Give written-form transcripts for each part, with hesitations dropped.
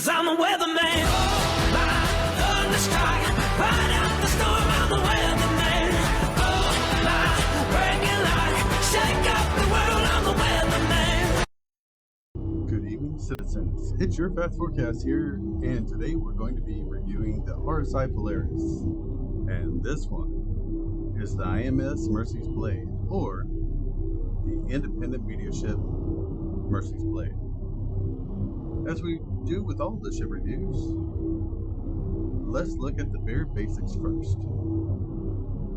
'cause I'm a weatherman. Oh, my thunderstrike, ride out the storm, I'm a weatherman. Oh, my breaking light, shake up the world, I'm a weatherman. Good evening, citizens. It's your Fastforecast here, and today we're going to be reviewing the RSI Polaris. And this one is the IMS Mercy's Blade, or the independent media ship Mercy's Blade. As we do with all the ship reviews, let's look at the very basics first.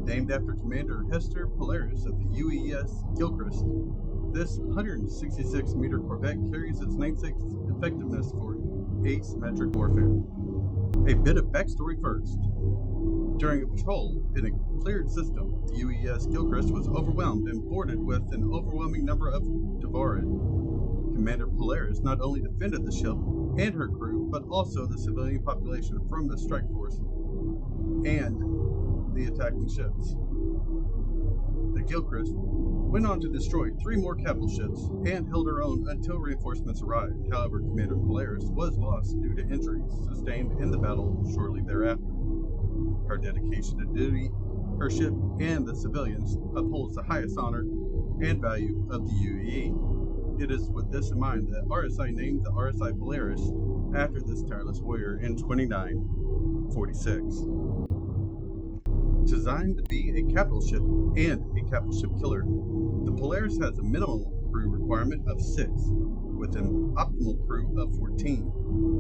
Named after Commander Hester Polaris of the UES Gilchrist, this 166-meter corvette carries its namesake's effectiveness for asymmetric warfare. A bit of backstory first. During a patrol in a cleared system, the UES Gilchrist was overwhelmed and boarded with an overwhelming number of Devarid. Commander Polaris not only defended the ship and her crew, but also the civilian population from the strike force and the attacking ships. The Gilchrist went on to destroy 3 more capital ships and held her own until reinforcements arrived. However, Commander Polaris was lost due to injuries sustained in the battle shortly thereafter. Her dedication to duty, her ship, and the civilians upholds the highest honor and value of the UEE. It is with this in mind that RSI named the RSI Polaris after this tireless warrior in 2946. Designed to be a capital ship and a capital ship killer, the Polaris has a minimal crew requirement of 6, with an optimal crew of 14.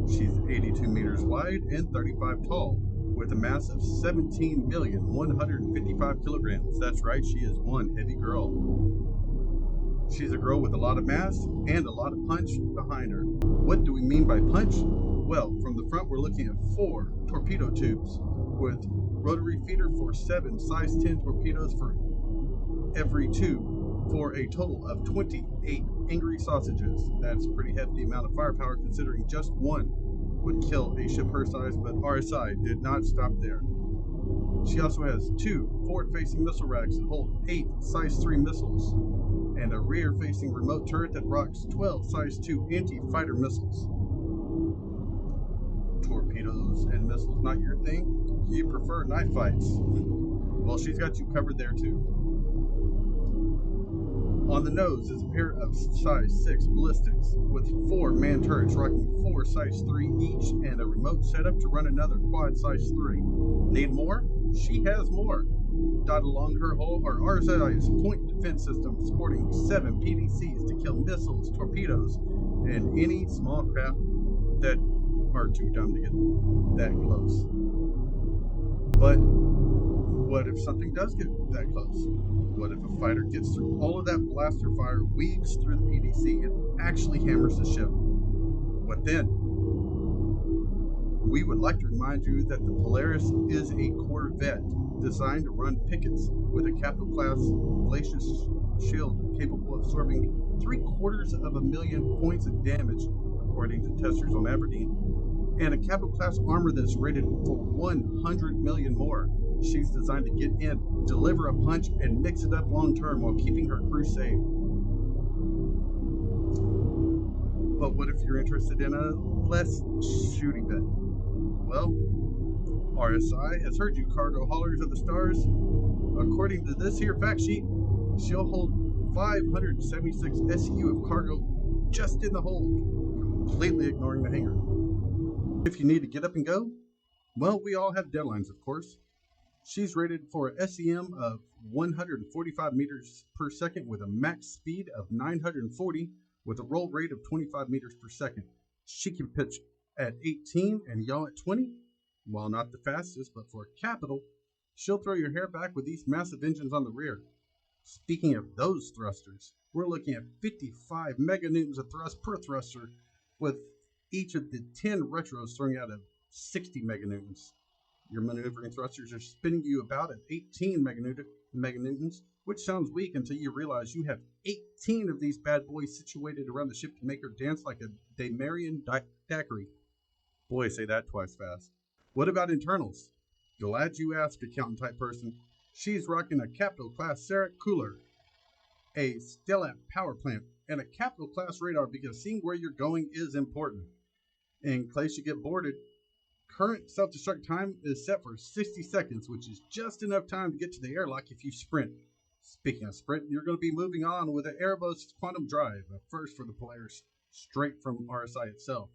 She's 82 meters wide and 35 tall, with a mass of 17,155 kilograms. That's right, she is one heavy girl. She's a girl with a lot of mass and a lot of punch behind her. What do we mean by punch? Well, from the front we're looking at 4 torpedo tubes with rotary feeder for 7 size 10 torpedoes for every tube, for a total of 28 angry sausages. That's a pretty hefty amount of firepower considering just one would kill a ship her size, but RSI did not stop there. She also has 2 forward-facing missile racks that hold 8 size 3 missiles, and a rear-facing remote turret that rocks 12 size 2 anti-fighter missiles. Torpedoes and missiles not your thing? You prefer knife fights? Well, she's got you covered there too. On the nose is a pair of size 6 ballistics with 4 man turrets rocking 4 size 3 each and a remote setup to run another quad size 3. Need more? She has more. Dotted along her hull are RSI's point defense system sporting 7 PDCs to kill missiles, torpedoes, and any small craft that are too dumb to get that close. But what if something does get that close? What if a fighter gets through all of that blaster fire, weaves through the PDC, and actually hammers the ship? What then? We would like to remind you that the Polaris is a corvette designed to run pickets with a capital class glacious shield capable of absorbing 750,000 points of damage, according to testers on Aberdeen, and a capital class armor that's rated for 100 million more. She's designed to get in, deliver a punch, and mix it up long term while keeping her crew safe. But what if you're interested in a less shooty bet? Well, RSI has heard you cargo haulers of the stars. According to this here fact sheet, she'll hold 576 SU of cargo just in the hold, completely ignoring the hangar. If you need to get up and go, well, we all have deadlines, of course. She's rated for a SEM of 145 meters per second with a max speed of 940 with a roll rate of 25 meters per second. She can pitch at 18 and yaw at 20. While not the fastest, but for a capital, she'll throw your hair back with these massive engines on the rear. Speaking of those thrusters, we're looking at 55 meganewtons of thrust per thruster, with each of the 10 retros throwing out of 60 meganewtons. Your maneuvering thrusters are spinning you about at 18 meganewtons, which sounds weak until you realize you have 18 of these bad boys situated around the ship to make her dance like a Damarian daiquiri. Boy, say that twice fast. What about internals? Glad you asked, accountant type person. She's rocking a capital class Sarek cooler, a Stellat power plant, and a capital class radar because seeing where you're going is important. In case you get boarded, current self-destruct time is set for 60 seconds, which is just enough time to get to the airlock if you sprint. Speaking of sprint, you're going to be moving on with an Airbus Quantum Drive, a first for the Polaris, straight from RSI itself.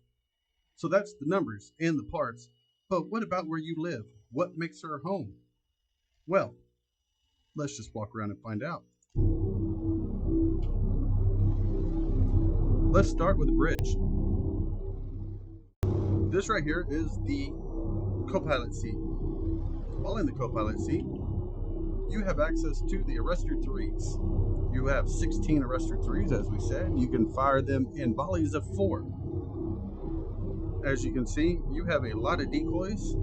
So that's the numbers and the parts, but what about where you live? What makes her home? Well, let's just walk around and find out. Let's start with the bridge. This right here is the co-pilot seat. While in the co-pilot seat, you have access to the arrestor 3s. You have 16 arrestor 3s, as we said. You can fire them in volleys of 4. As you can see, you have a lot of decoys.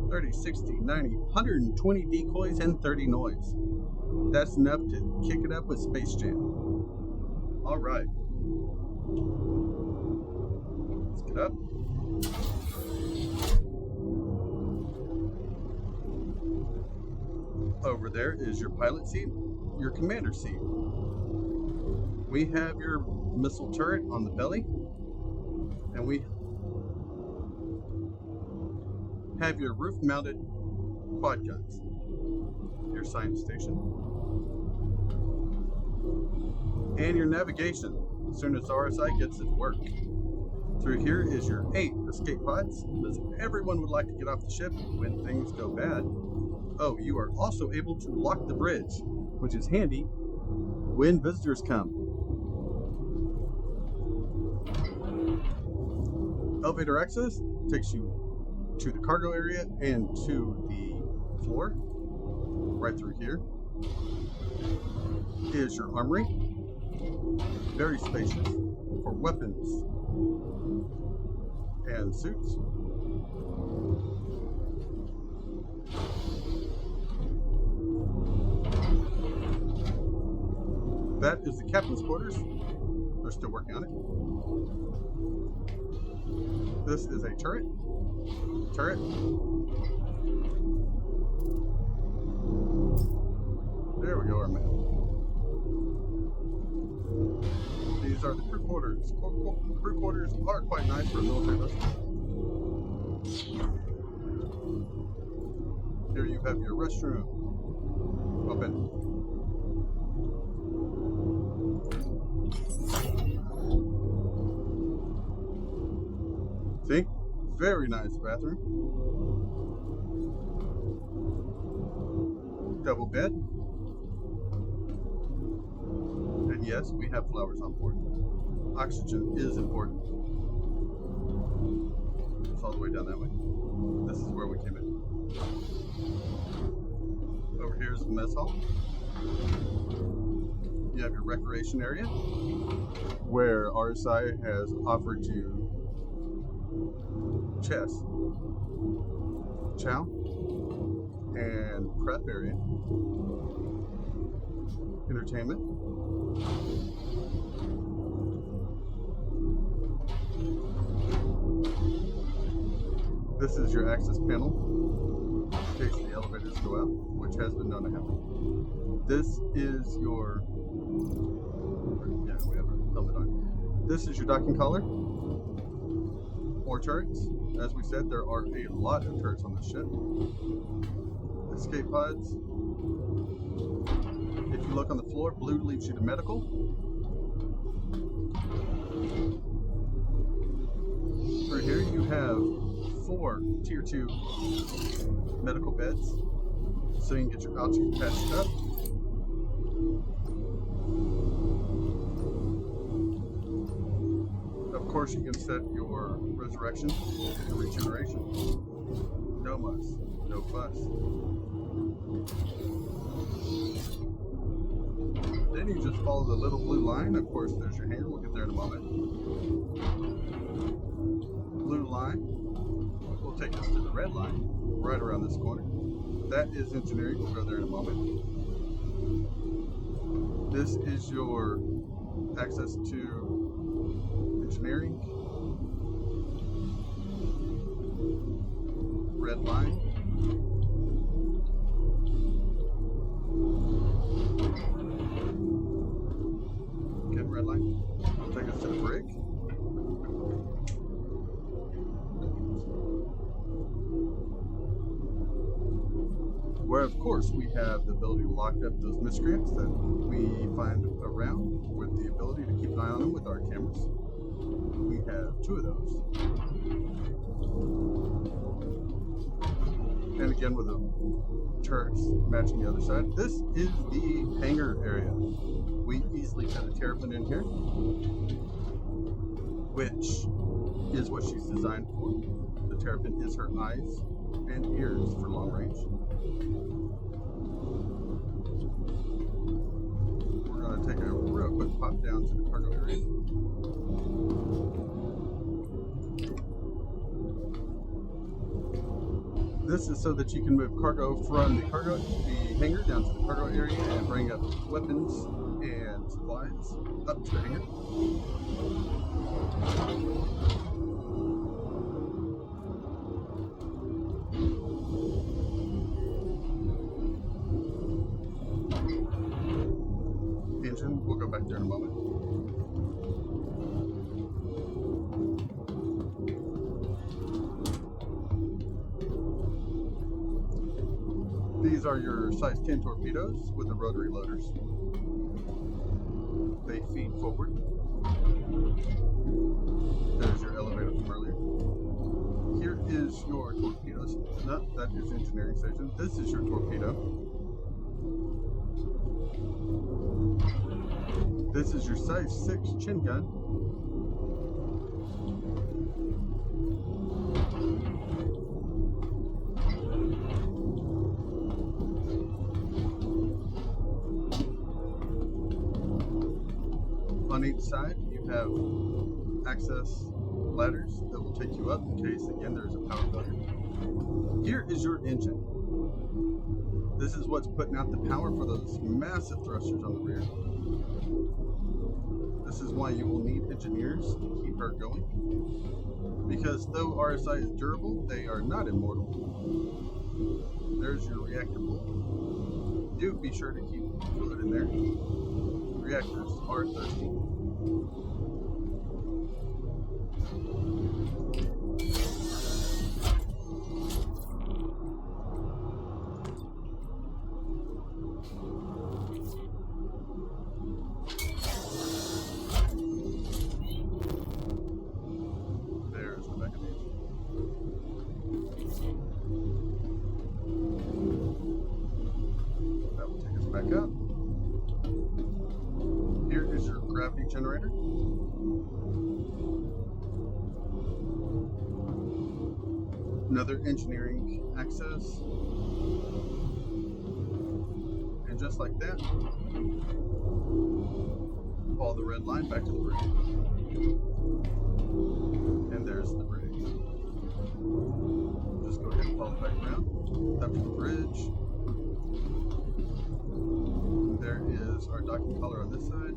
30, 60, 90, 120 decoys and 30 noise. That's enough to kick it up with Space Jam. Alright. Let's get up. Over there is your pilot seat, your commander seat. We have your missile turret on the belly, and we have your roof-mounted quad guns, your science station, and your navigation as soon as RSI gets it to work. Through here is your 8 escape pods, because everyone would like to get off the ship when things go bad. Oh, you are also able to lock the bridge, which is handy when visitors come. Elevator access takes you to the cargo area and to the floor. Right through here is your armory. Very spacious for weapons and suits. That is the captain's quarters. They're still working on it. This is a turret. There we go, our map. These are the crew quarters. Crew quarters are quite nice for a military vessel. Here you have your restroom. Open. See? Very nice bathroom. Double bed. And yes, we have flowers on board. Oxygen is important. It's all the way down that way. This is where we came in. Over here is the mess hall. You have your recreation area, where RSI has offered you chess, chow, and prep area, entertainment, this is your access panel in case the elevators go out, which has been known to happen. This is your, yeah, we have our helmet on. This is your docking collar. More turrets. As we said, there are a lot of turrets on this ship. Escape pods. If you look on the floor, blue leads you to medical. Through here you have 4 tier 2 medical beds, so you can get your altitude patched up. Of course, you can set your resurrection and regeneration. No muss, no fuss. Then you just follow the little blue line. Of course, there's your hangar. We'll get there in a moment. Blue line will take us to the red line, right around this corner. That is engineering. We'll go there in a moment. This is your access to engineering. Red line. Again, red line. I'll take us to the brig. where of course we have the ability to lock up those miscreants that we find around with the ability to keep an eye on them with our cameras. We have 2 of those. And again with the turrets matching the other side. This is the hangar area. We easily fit a terrapin in here, which is what she's designed for. The terrapin is her eyes and ears for long range. We're going to take a real quick pop down to the cargo area. This is so that you can move cargo from the hangar down to the cargo area and bring up weapons and supplies up to the hangar. Engine, we'll go back there in a moment. These are your size 10 torpedoes with the rotary loaders. They feed forward. There's your elevator from earlier. Here is your torpedoes. No, that is engineering station. This is your torpedo. This is your size 6 chin gun. On each side, you have access ladders that will take you up in case, again, there's a power failure. Here is your engine. This is what's putting out the power for those massive thrusters on the rear. This is why you will need engineers to keep her going. Because though RSI is durable, they are not immortal. There's your reactor bowl. Do be sure to keep fluid in there. Reactors are thirsty. There's the back of the engine. That will take us back up. Here is your gravity generator. Another engineering access. And just like that, follow the red line back to the bridge. And there's the bridge. Just go ahead and follow it back around, up to the bridge. There is our docking collar on this side.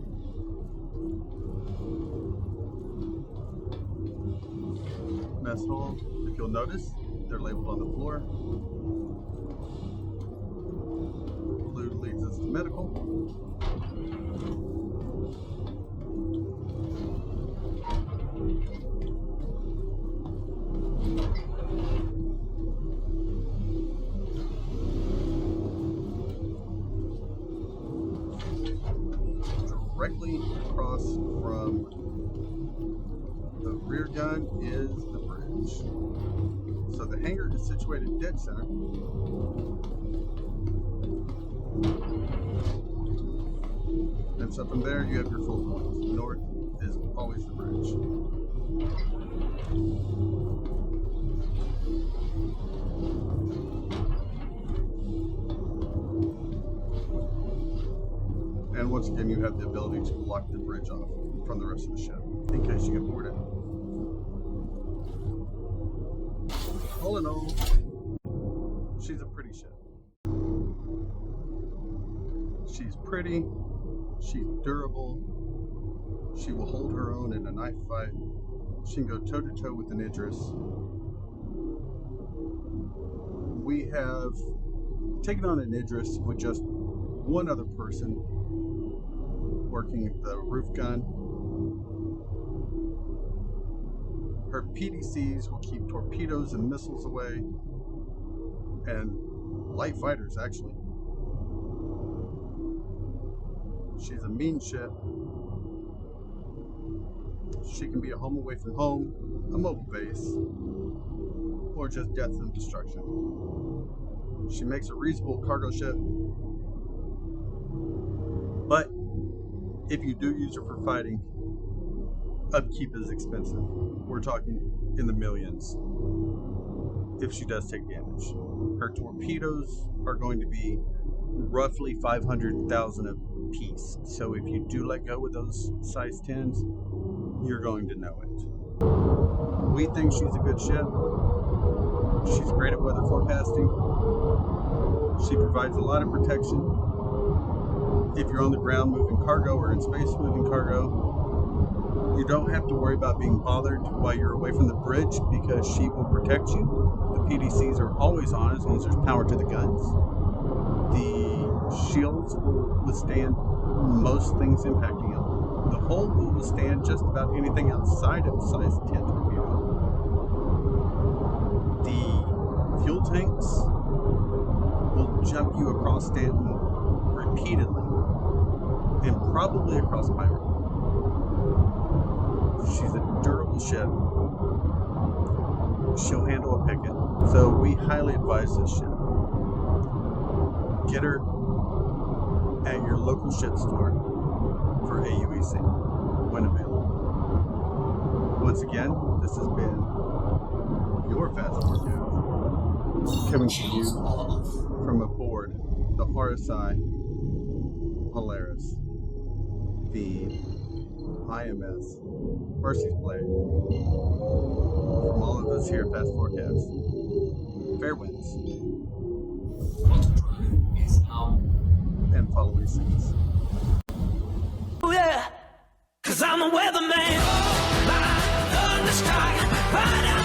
Mess hall, if you'll notice, they're labeled on the floor. Blue leads us to medical. Directly across from the rear gun is the bridge. So the hangar is situated dead center. And so from there you have your full points. North is always the bridge. And once again, you have the ability to block the bridge off from the rest of the ship in case you get boarded. All in all, she's a pretty ship. She's pretty, she's durable, she will hold her own in a knife fight, she can go toe to toe with an Idris. We have taken on an Idris with just one other person working the roof gun. Her PDCs will keep torpedoes and missiles away, and light fighters, actually. She's a mean ship. She can be a home away from home, a mobile base, or just death and destruction. She makes a reasonable cargo ship, but if you do use her for fighting, upkeep is expensive. We're talking in the millions if she does take damage. Her torpedoes are going to be roughly 500,000 a piece. So if you do let go with those size 10s, you're going to know it. We think she's a good ship. She's great at weather forecasting. She provides a lot of protection. If you're on the ground moving cargo or in space moving cargo, you don't have to worry about being bothered while you're away from the bridge because she will protect you. The PDCs are always on as long as there's power to the guns. The shields will withstand most things impacting them. The hull will withstand just about anything outside of size 10 torpedo. The fuel tanks will jump you across Stanton repeatedly and probably across Pirate. She's a durable ship. She'll handle a picket. So we highly advise this ship. Get her at your local ship store for AUEC when available. Once again, this has been your Fastforecast, coming to you from aboard the RSI Polaris, the IMS Mercy's Blade. From all of us here at Fastforecast, fair winds and following seas. Oh yeah, 'cause I'm a weatherman. Oh, my thunder strike right out.